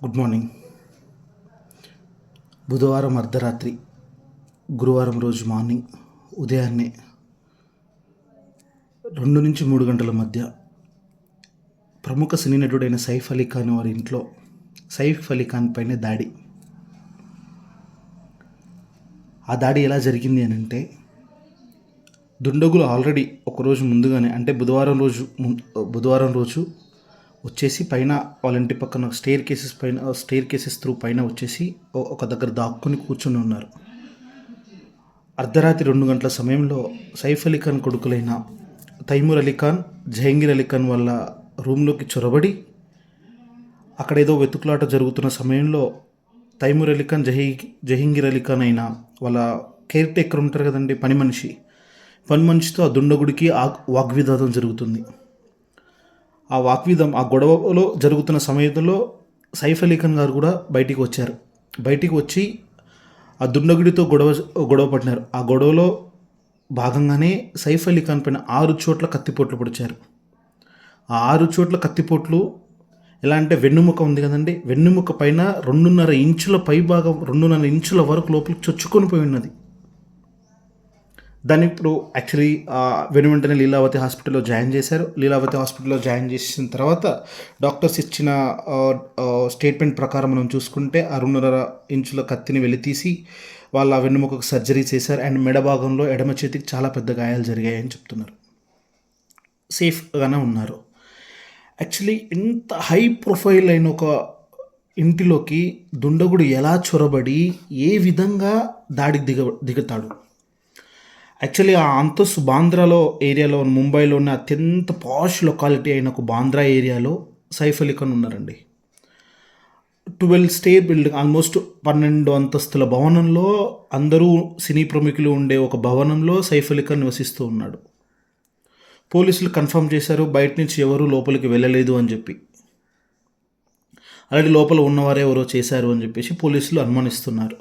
Good morning. బుధవారం అర్ధరాత్రి, గురువారం రోజు మార్నింగ్ ఉదయాన్నే 2 నుంచి 3 గంటల మధ్య ప్రముఖ సినీ నటుడైన సైఫ్ అలీ ఖాన్ వారి ఇంట్లో సైఫ్ అలీ ఖాన్ పైన దాడి. ఆ దాడి ఎలా జరిగింది అని అంటే, దుండగులు ఆల్రెడీ ఒకరోజు ముందుగానే, అంటే బుధవారం రోజు వచ్చేసి పైన వాళ్ళ ఇంటి పక్కన స్టేర్ కేసెస్ త్రూ పైన వచ్చేసి ఒక దగ్గర దాక్కుని కూర్చొని ఉన్నారు. అర్ధరాత్రి 2 గంటల సమయంలో సైఫ్ అలీ ఖాన్ కొడుకులైన తైమూర్ అలీ ఖాన్, జహంగీర్ అలీ ఖాన్ వాళ్ళ రూమ్లోకి చొరబడి అక్కడ ఏదో వెతుకులాట జరుగుతున్న సమయంలో తైమూర్ అలీ ఖాన్, జహంగీర్ అలీ ఖాన్ అయిన వాళ్ళ కేర్ టేకర్ ఉంటారు కదండి, పని మనిషితో ఆ దుండగుడికి వాగ్వివాదం జరుగుతుంది. ఆ గొడవలో జరుగుతున్న సమయంలో సైఫ్ అలీ ఖాన్ గారు కూడా బయటికి వచ్చి ఆ దుండగుడితో గొడవ పడినారు. ఆ గొడవలో భాగంగానే సైఫ్ అలీ ఖాన్ పైన 6 చోట్ల కత్తిపోట్లు పొడిచారు. ఆ 6 చోట్ల కత్తిపోట్లు ఎలా అంటే, వెన్నుముక ఉంది కదండి, వెన్నుముక పైన 2.5 ఇంచుల పైభాగం, 2.5 ఇంచుల వరకు లోపలికి చొచ్చుకొని పోయి ఉన్నది. దాన్ని ఇప్పుడు యాక్చువల్లీ వెంటనే లీలావతి హాస్పిటల్లో జాయిన్ చేశారు. లీలావతి హాస్పిటల్లో జాయిన్ చేసిన తర్వాత డాక్టర్స్ ఇచ్చిన స్టేట్మెంట్ ప్రకారం మనం చూసుకుంటే ఆ 2.5 ఇంచుల కత్తిని వెలితీసి వాళ్ళ వెన్నుముకకు సర్జరీ చేశారు. అండ్ మెడ భాగంలో ఎడమ చేతికి చాలా పెద్ద గాయాలు జరిగాయని చెప్తున్నారు. సేఫ్గానే ఉన్నారు. యాక్చువల్లీ ఇంత హై ప్రొఫైల్ అయిన ఒక ఇంటిలోకి దుండగుడు ఎలా చొరబడి ఏ విధంగా దాడికి దిగుతాడు? యాక్చువల్లీ ఆ అంతస్తు బాంద్రాలో ఏరియాలో, ముంబైలో ఉన్న అత్యంత పాష్ లొకాలిటీ అయిన ఒక బాంద్రా ఏరియాలో సైఫ్ అలీ ఖాన్ ఉన్నారండి. 12 స్టేర్ బిల్డింగ్, ఆల్మోస్ట్ 12 అంతస్తుల భవనంలో, అందరూ సినీ ప్రముఖులు ఉండే ఒక భవనంలో సైఫ్ అలీ ఖాన్ నివసిస్తూ ఉన్నాడు. పోలీసులు కన్ఫర్మ్ చేశారు, బయట నుంచి ఎవరూ లోపలికి వెళ్ళలేదు అని చెప్పి. అలాంటి లోపల ఉన్నవారే ఎవరో చేశారు అని చెప్పేసి పోలీసులు అనుమానిస్తున్నారు.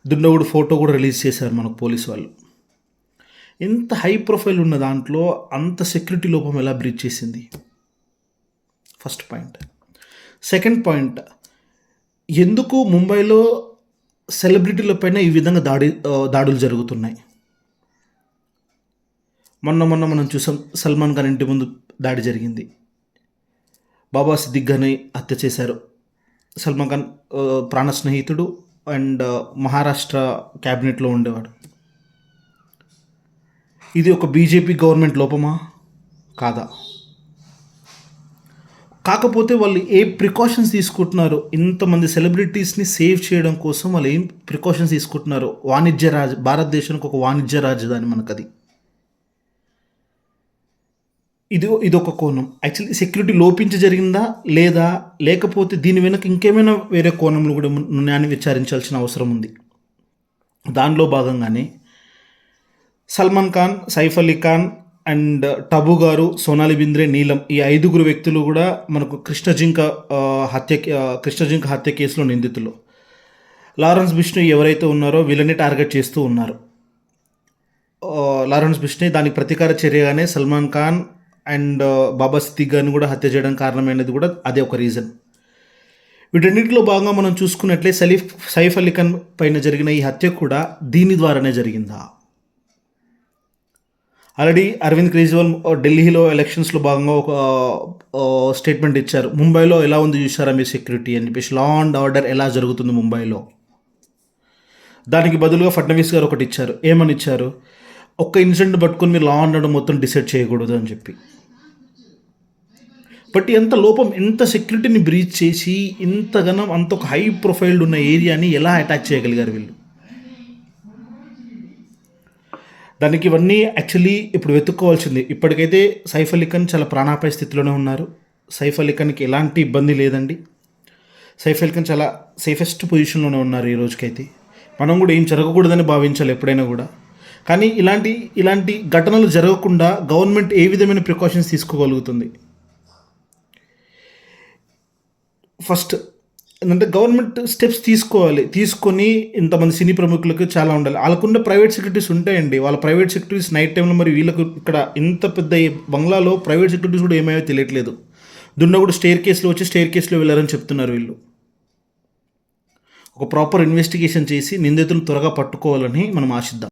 దుండగుడు ఫోటో కూడా రిలీజ్ చేశారు మనకు పోలీసు వాళ్ళు. ఎంత హై ప్రొఫైల్ ఉన్న దాంట్లో అంత సెక్యూరిటీ లోపం ఎలా బ్రీచ్ చేసింది? First point. సెకండ్ పాయింట్, ఎందుకు ముంబైలో సెలబ్రిటీల పైన ఈ విధంగా దాడులు జరుగుతున్నాయి? మొన్న మనం చూసాం, సల్మాన్ ఖాన్ ఇంటి ముందు దాడి జరిగింది. బాబా సిద్దిక్ గారిని హత్య చేశారు. సల్మాన్ ఖాన్ ప్రాణ స్నేహితుడు అండ్ మహారాష్ట్ర క్యాబినెట్లో ఉండేవాడు. ఇది ఒక బీజేపీ గవర్నమెంట్ లోపమా? కాదా? కాకపోతే వాళ్ళు ఏ ప్రికాషన్స్ తీసుకుంటున్నారు? ఇంతమంది సెలబ్రిటీస్ని సేవ్ చేయడం కోసం వాళ్ళు ఏం ప్రికాషన్స్ తీసుకుంటున్నారు? భారతదేశానికి ఒక వాణిజ్య రాజధాని మనకది. ఇదొక కోణం. యాక్చువల్లీ సెక్యూరిటీ లోపించి జరిగిందా లేదా, లేకపోతే దీని వెనక ఇంకేమైనా వేరే కోణంలో కూడా ఉన్నాయని విచారించాల్సిన అవసరం ఉంది. దానిలో భాగంగానే సల్మాన్ ఖాన్, సైఫ్ అలీ ఖాన్ అండ్ టబు గారు, సోనాలి బింద్రే, నీలం, ఈ 5 వ్యక్తులు కూడా మనకు కృష్ణజింక హత్య కేసులో నిందితులు. లారెన్స్ బిష్నోయ్ ఎవరైతే ఉన్నారో వీళ్ళని టార్గెట్ చేస్తూ ఉన్నారు. లారెన్స్ బిష్నోయ్ దానికి ప్రతీకార చర్యగానే సల్మాన్ ఖాన్ అండ్ బాబా సిద్దిక్ గారిని కూడా హత్య చేయడం కారణమైనది కూడా అదే ఒక రీజన్. వీటన్నిటిలో భాగంగా మనం చూసుకున్నట్లే సైఫ్ అలీ ఖాన్ పైన జరిగిన ఈ హత్య కూడా దీని ద్వారానే జరిగిందా? ఆల్రెడీ అరవింద్ కేజ్రీవాల్ ఢిల్లీలో ఎలక్షన్స్లో భాగంగా ఒక స్టేట్మెంట్ ఇచ్చారు. ముంబైలో ఎలా ఉంది చూసారా మీ సెక్యూరిటీ అని చెప్పేసి, లా అండ్ ఆర్డర్ ఎలా జరుగుతుంది ముంబైలో. దానికి బదులుగా ఫడ్నవీస్ గారు ఒకటి ఇచ్చారు. ఏమని ఇచ్చారు? ఒక్క ఇన్సిడెంట్ పట్టుకొని మీరు లా అండ్ ఆర్డర్ మొత్తం డిసైడ్ చేయకూడదు అని చెప్పి. బట్ ఎంత లోపం, ఎంత సెక్యూరిటీని బ్రీచ్ చేసి ఇంతగానం అంత ఒక హై ప్రొఫైల్డ్ ఉన్న ఏరియాని ఎలా అటాక్ చేయగలిగారు వీళ్ళు? దానికి ఇవన్నీ యాక్చువల్లీ ఇప్పుడు వెతుక్కోవాల్సింది. ఇప్పటికైతే సైఫ్ అలీ ఖాన్ చాలా ప్రాణాపాయ స్థితిలోనే ఉన్నారు. సైఫ్ అలీ ఖాన్కి ఎలాంటి ఇబ్బంది లేదండి. సైఫ్ అలీ ఖాన్ చాలా సేఫెస్ట్ పొజిషన్లోనే ఉన్నారు ఈ రోజుకైతే. మనం కూడా ఏం జరగకూడదని భావించాలి ఎప్పుడైనా కూడా. కానీ ఇలాంటి ఘటనలు జరగకుండా గవర్నమెంట్ ఏ విధమైన ప్రికాషన్స్ తీసుకోగలుగుతుంది? ఫస్ట్ ఏంటంటే గవర్నమెంట్ స్టెప్స్ తీసుకొని ఇంతమంది సినీ ప్రముఖులకు చాలా ఉండాలి. వాళ్ళకున్న ప్రైవేట్ సెక్యూరిటీస్ ఉంటాయండి. వాళ్ళ ప్రైవేట్ సెక్యూరిటీస్ నైట్ టైంలో, మరి వీళ్ళకు ఇక్కడ ఇంత పెద్ద బంగ్లాలో ప్రైవేట్ సెక్యూరిటీస్ కూడా ఏమేమో తెలియట్లేదు. దుండగుడు స్టేర్ కేసులో వెళ్ళారని చెప్తున్నారు వీళ్ళు. ఒక ప్రాపర్ ఇన్వెస్టిగేషన్ చేసి నిందితులను త్వరగా పట్టుకోవాలని మనం ఆశిద్దాం.